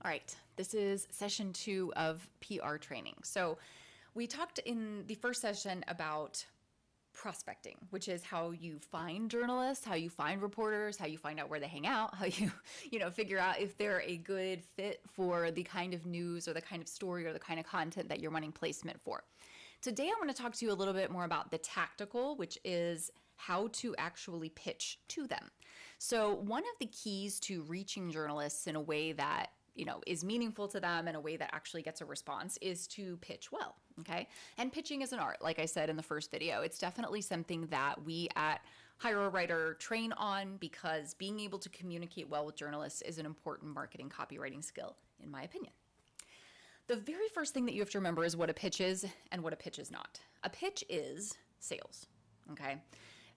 All right, this is session 2 of PR training. So we talked in the first session about prospecting, which is how you find journalists, how you find reporters, how you find out where they hang out, how you, figure out if they're a good fit for the kind of news or the kind of story or the kind of content that you're wanting placement for. Today, I want to talk to you a little bit more about the tactical, which is how to actually pitch to them. So one of the keys to reaching journalists in a way that is meaningful to them in a way that actually gets a response is to pitch well, okay? And pitching is an art, like I said in the first video. It's definitely something that we at Hire a Writer train on because being able to communicate well with journalists is an important marketing copywriting skill, in my opinion. The very first thing that you have to remember is what a pitch is and what a pitch is not. A pitch is sales, okay?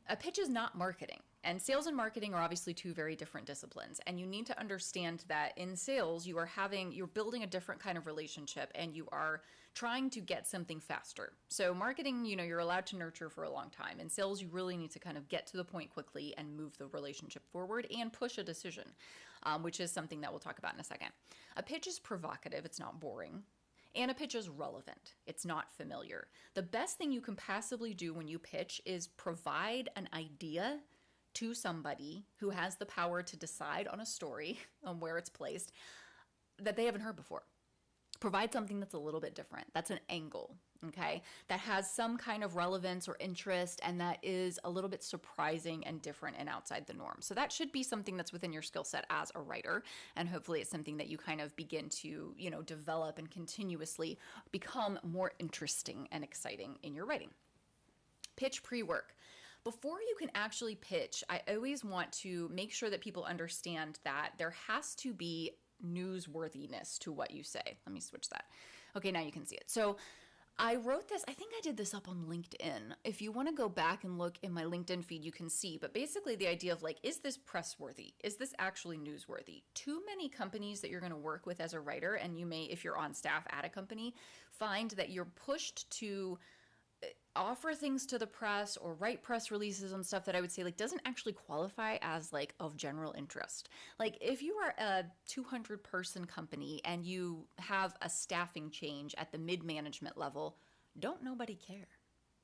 A pitch is not marketing. And sales and marketing are obviously two very different disciplines. And you need to understand that in sales, you're building a different kind of relationship and you are trying to get something faster. So marketing, you're allowed to nurture for a long time. In sales, you really need to kind of get to the point quickly and move the relationship forward and push a decision, which is something that we'll talk about in a second. A pitch is provocative. It's not boring. And a pitch is relevant. It's not familiar. The best thing you can possibly do when you pitch is provide an idea to somebody who has the power to decide on a story, on where it's placed, that they haven't heard before. Provide something that's a little bit different. That's an angle, okay? That has some kind of relevance or interest and that is a little bit surprising and different and outside the norm. So that should be something that's within your skill set as a writer. And hopefully it's something that you kind of begin to, develop and continuously become more interesting and exciting in your writing. Pitch pre-work. Before you can actually pitch, I always want to make sure that people understand that there has to be newsworthiness to what you say. Let me switch that. Okay, now you can see it. So I wrote this, I think I did this up on LinkedIn. If you want to go back and look in my LinkedIn feed, you can see. But basically the idea of is this press worthy? Is this actually newsworthy? Too many companies that you're going to work with as a writer, and you may, if you're on staff at a company, find that you're pushed to offer things to the press or write press releases and stuff that I would say doesn't actually qualify as of general interest. If you are a 200 person company and you have a staffing change at the mid-management level, don't nobody care?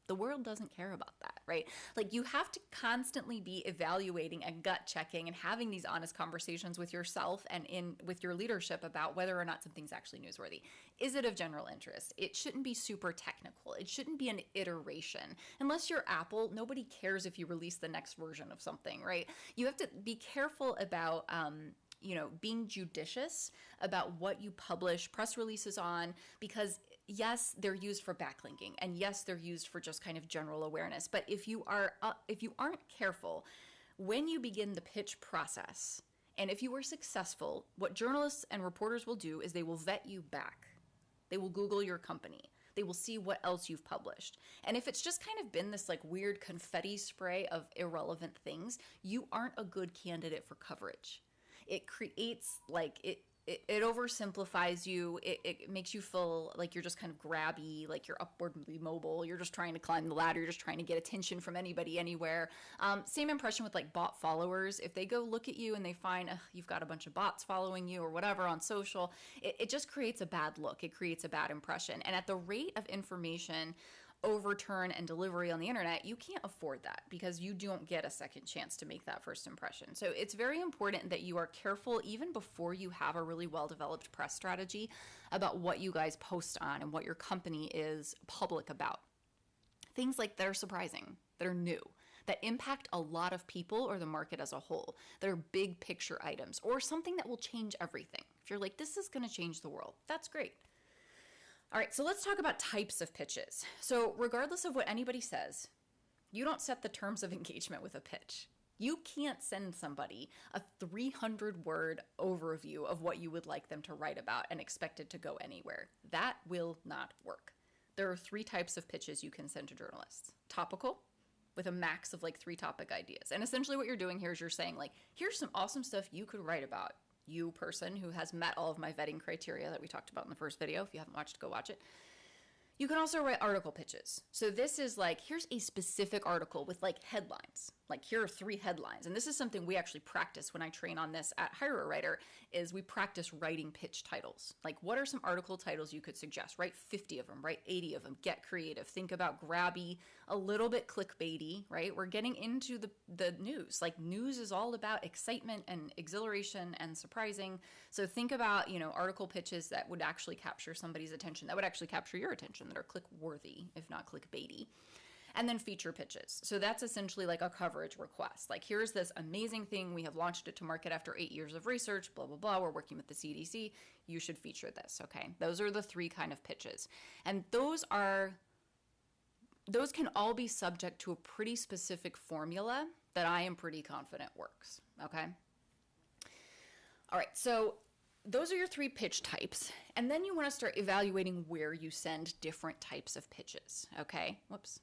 The world doesn't care about that, right? You have to constantly be evaluating and gut checking and having these honest conversations with yourself and with your leadership about whether or not something's actually newsworthy. Is it of general interest? It shouldn't be super technical. It shouldn't be an iteration. Unless you're Apple, nobody cares if you release the next version of something, right? You have to be careful about being judicious about what you publish press releases on, because yes, they're used for backlinking, and yes, they're used for just kind of general awareness. But if you aren't careful when you begin the pitch process, and if you are successful, what journalists and reporters will do is they will vet you back. They will Google your company. They will see what else you've published. And if it's just kind of been this weird confetti spray of irrelevant things, you aren't a good candidate for coverage. It creates it oversimplifies you. It makes you feel like you're just kind of grabby, like you're upwardly mobile. You're just trying to climb the ladder. You're just trying to get attention from anybody, anywhere. Same impression with bot followers. If they go look at you and they find you've got a bunch of bots following you or whatever on social, it just creates a bad look. It creates a bad impression. And at the rate of information overturn and delivery on the internet, you can't afford that because you don't get a second chance to make that first impression. So it's very important that you are careful even before you have a really well-developed press strategy about what you guys post on and what your company is public about. Things that are surprising, that are new, that impact a lot of people or the market as a whole, that are big picture items or something that will change everything. If you're this is going to change the world, that's great. All right, so let's talk about types of pitches. So regardless of what anybody says, you don't set the terms of engagement with a pitch. You can't send somebody a 300-word overview of what you would like them to write about and expect it to go anywhere. That will not work. There are 3 types of pitches you can send to journalists. Topical, with a max of 3 topic ideas. And essentially what you're doing here is you're saying here's some awesome stuff you could write about. You person who has met all of my vetting criteria that we talked about in the first video. If you haven't watched, go watch it. You can also write article pitches. So this is here's a specific article with headlines. Like, here are 3 headlines. And this is something we actually practice when I train on this at Hire a Writer, is we practice writing pitch titles. Like, what are some article titles you could suggest? Write 50 of them, write 80 of them, get creative, think about grabby, a little bit clickbaity, right? We're getting into the news. Like, news is all about excitement and exhilaration and surprising. So think about, article pitches that would actually capture somebody's attention, that would actually capture your attention, that are click worthy, if not clickbaity. And then feature pitches. So that's essentially like a coverage request. Like, here's this amazing thing. We have launched it to market after 8 years of research, blah, blah, blah. We're working with the CDC. You should feature this, okay? Those are the 3 kind of pitches. And those can all be subject to a pretty specific formula that I am pretty confident works, okay? All right, so those are your 3 pitch types. And then you want to start evaluating where you send different types of pitches, okay? Whoops.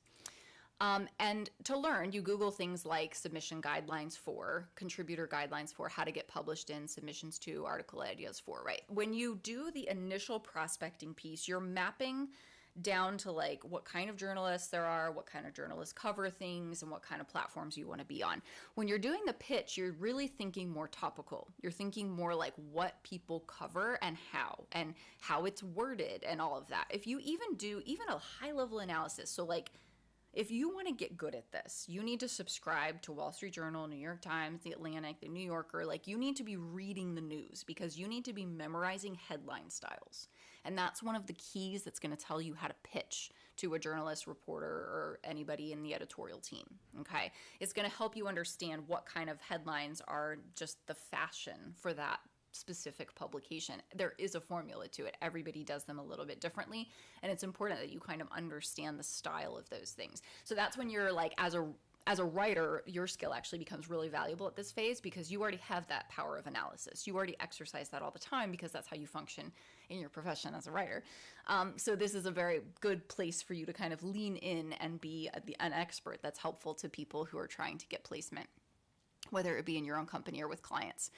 And to learn, you Google things like submission guidelines for, contributor guidelines for, how to get published in, submissions to, article ideas for, right? When you do the initial prospecting piece, you're mapping down to like what kind of journalists there are, what kind of journalists cover things, and what kind of platforms you want to be on. When you're doing the pitch, you're really thinking more topical. You're thinking more like what people cover and how it's worded and all of that. If you even do a high-level analysis, so like, if you want to get good at this, you need to subscribe to Wall Street Journal, New York Times, The Atlantic, The New Yorker. Like, you need to be reading the news because you need to be memorizing headline styles. And that's one of the keys that's going to tell you how to pitch to a journalist, reporter, or anybody in the editorial team, okay? It's going to help you understand what kind of headlines are just the fashion for that specific publication. There is a formula to it. Everybody does them a little bit differently, and it's important that you kind of understand the style of those things. So that's when you're like, as a writer, your skill actually becomes really valuable at this phase because you already have that power of analysis. You already exercise that all the time because that's how you function in your profession as a writer. So this is a very good place for you to kind of lean in and be an expert that's helpful to people who are trying to get placement, whether it be in your own company or with clients.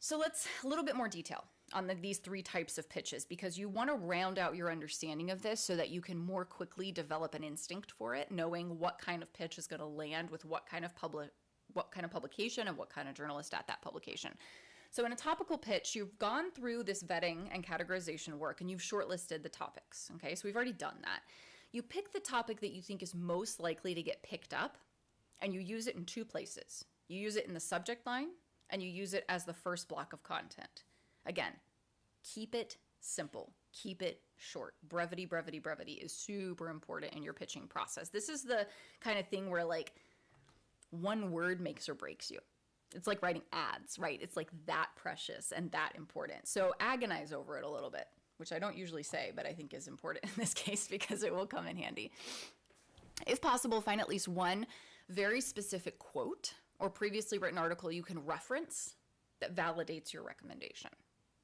So let's a little bit more detail on these 3 types of pitches, because you want to round out your understanding of this so that you can more quickly develop an instinct for it, knowing what kind of pitch is going to land with what kind of publication and what kind of journalist at that publication. So in a topical pitch, you've gone through this vetting and categorization work and you've shortlisted the topics. Okay, so we've already done that. You pick the topic that you think is most likely to get picked up and you use it in 2 places. You use it in the subject line and you use it as the first block of content. Again, keep it simple. Keep it short. Brevity, brevity, brevity is super important in your pitching process. This is the kind of thing where like one word makes or breaks you. It's like writing ads, right? It's like that precious and that important. So agonize over it a little bit, which I don't usually say, but I think is important in this case because it will come in handy. If possible, find at least one very specific quote or previously written article you can reference that validates your recommendation.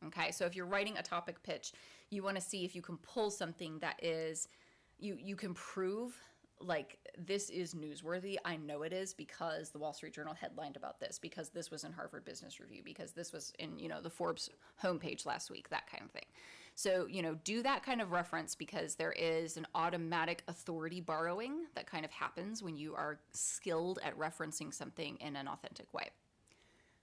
Okay, so if you're writing a topic pitch, you want to see if you can pull something that is, you can prove like this is newsworthy. I know it is because the Wall Street Journal headlined about this, because this was in Harvard Business Review, because this was in, the Forbes homepage last week, that kind of thing. So, do that kind of reference because there is an automatic authority borrowing that kind of happens when you are skilled at referencing something in an authentic way.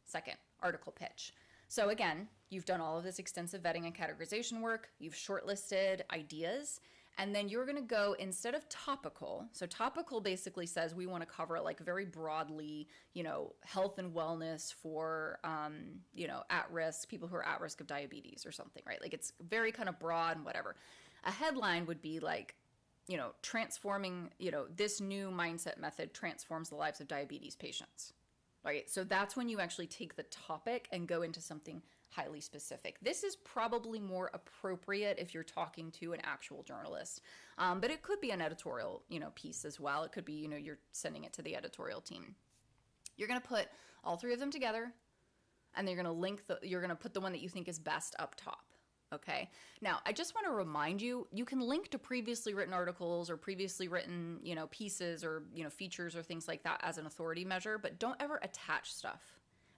Second, article pitch. So again, you've done all of this extensive vetting and categorization work, you've shortlisted ideas, and then you're going to go, instead of topical, so topical basically says we want to cover like very broadly, health and wellness for, at risk, people who are at risk of diabetes or something, right? Like it's very kind of broad and whatever. A headline would be like, transforming, this new mindset method transforms the lives of diabetes patients, right? So that's when you actually take the topic and go into something highly specific. This is probably more appropriate if you're talking to an actual journalist, but it could be an editorial, piece as well. It could be, you're sending it to the editorial team. You're going to put all 3 of them together, and then you're going to put the one that you think is best up top. Okay. Now, I just want to remind you, you can link to previously written articles or previously written, pieces or, features or things like that as an authority measure, but don't ever attach stuff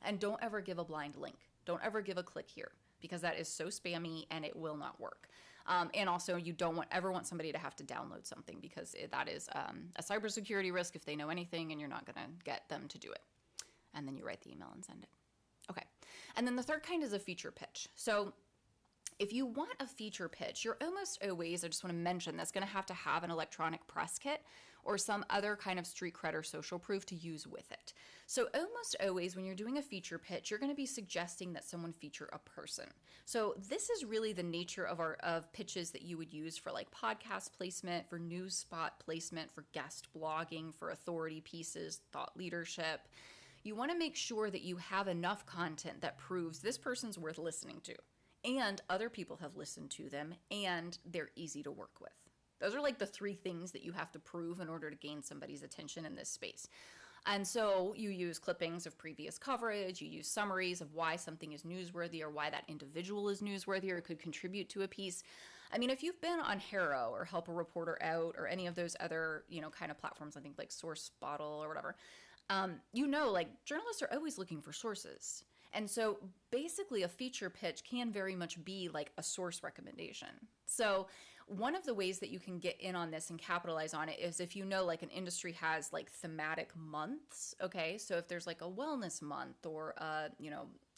and don't ever give a blind link. Don't ever give a click here. because that is so spammy and it will not work. And also, you don't ever want somebody to have to download something, because that is a cybersecurity risk if they know anything and you're not going to get them to do it. And then you write the email and send it. Okay. And then the third kind is a feature pitch. So if you want a feature pitch, you're almost always, I just want to mention this, going to have an electronic press kit or some other kind of street cred or social proof to use with it. So almost always when you're doing a feature pitch, you're going to be suggesting that someone feature a person. So this is really the nature of pitches that you would use for like podcast placement, for news spot placement, for guest blogging, for authority pieces, thought leadership. You want to make sure that you have enough content that proves this person's worth listening to, and other people have listened to them, and they're easy to work with. Those are like the three things that you have to prove in order to gain somebody's attention in this space. And so you use clippings of previous coverage, you use summaries of why something is newsworthy or why that individual is newsworthy or could contribute to a piece. I mean, if you've been on HARO or Help a Reporter Out or any of those other, kind of platforms, I think like Source Bottle or whatever, like journalists are always looking for sources. And so basically a feature pitch can very much be like a source recommendation. So one of the ways that you can get in on this and capitalize on it is if like an industry has like thematic months, okay? So if there's like a wellness month or,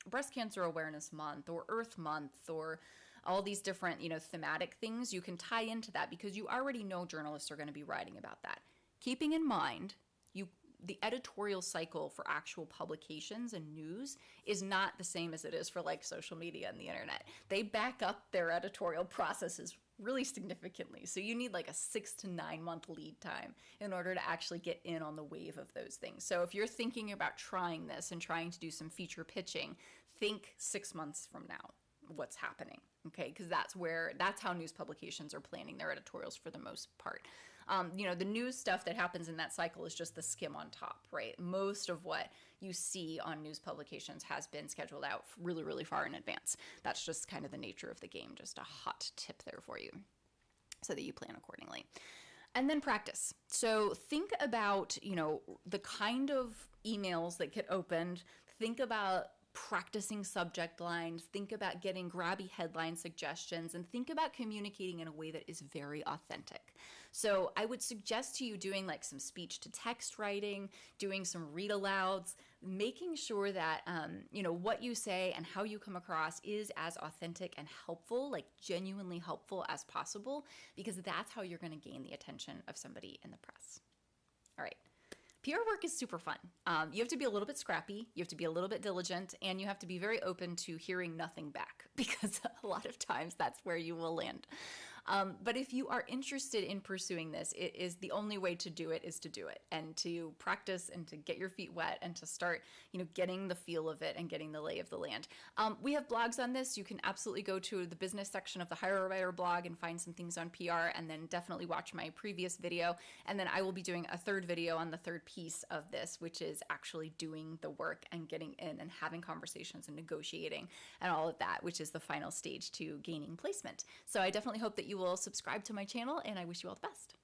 breast cancer awareness month or Earth month or all these different, thematic things, you can tie into that because you already know journalists are going to be writing about that. Keeping in mind, the editorial cycle for actual publications and news is not the same as it is for like social media and the internet. They back up their editorial processes really significantly. So you need like a 6 to 9 month lead time in order to actually get in on the wave of those things. So if you're thinking about trying this and trying to do some feature pitching, think 6 months from now, what's happening, okay? Because that's how news publications are planning their editorials for the most part. The news stuff that happens in that cycle is just the skim on top, right? Most of what you see on news publications has been scheduled out really, really far in advance. That's just kind of the nature of the game. Just a hot tip there for you so that you plan accordingly. And then practice. So think about, the kind of emails that get opened. Think about practicing subject lines, think about getting grabby headline suggestions, and think about communicating in a way that is very authentic. So I would suggest to you doing like some speech to text writing, doing some read alouds, making sure that, what you say and how you come across is as authentic and helpful, like genuinely helpful as possible, because that's how you're going to gain the attention of somebody in the press. All right. PR work is super fun. You have to be a little bit scrappy, you have to be a little bit diligent, and you have to be very open to hearing nothing back, because a lot of times that's where you will land. But if you are interested in pursuing this, it is the only way to do it is to do it and to practice and to get your feet wet and to start, getting the feel of it and getting the lay of the land. We have blogs on this. You can absolutely go to the business section of the Hire a Writer blog and find some things on PR, and then definitely watch my previous video. And then I will be doing a third video on the third piece of this, which is actually doing the work and getting in and having conversations and negotiating and all of that, which is the final stage to gaining placement. So I definitely hope that you will subscribe to my channel, and I wish you all the best.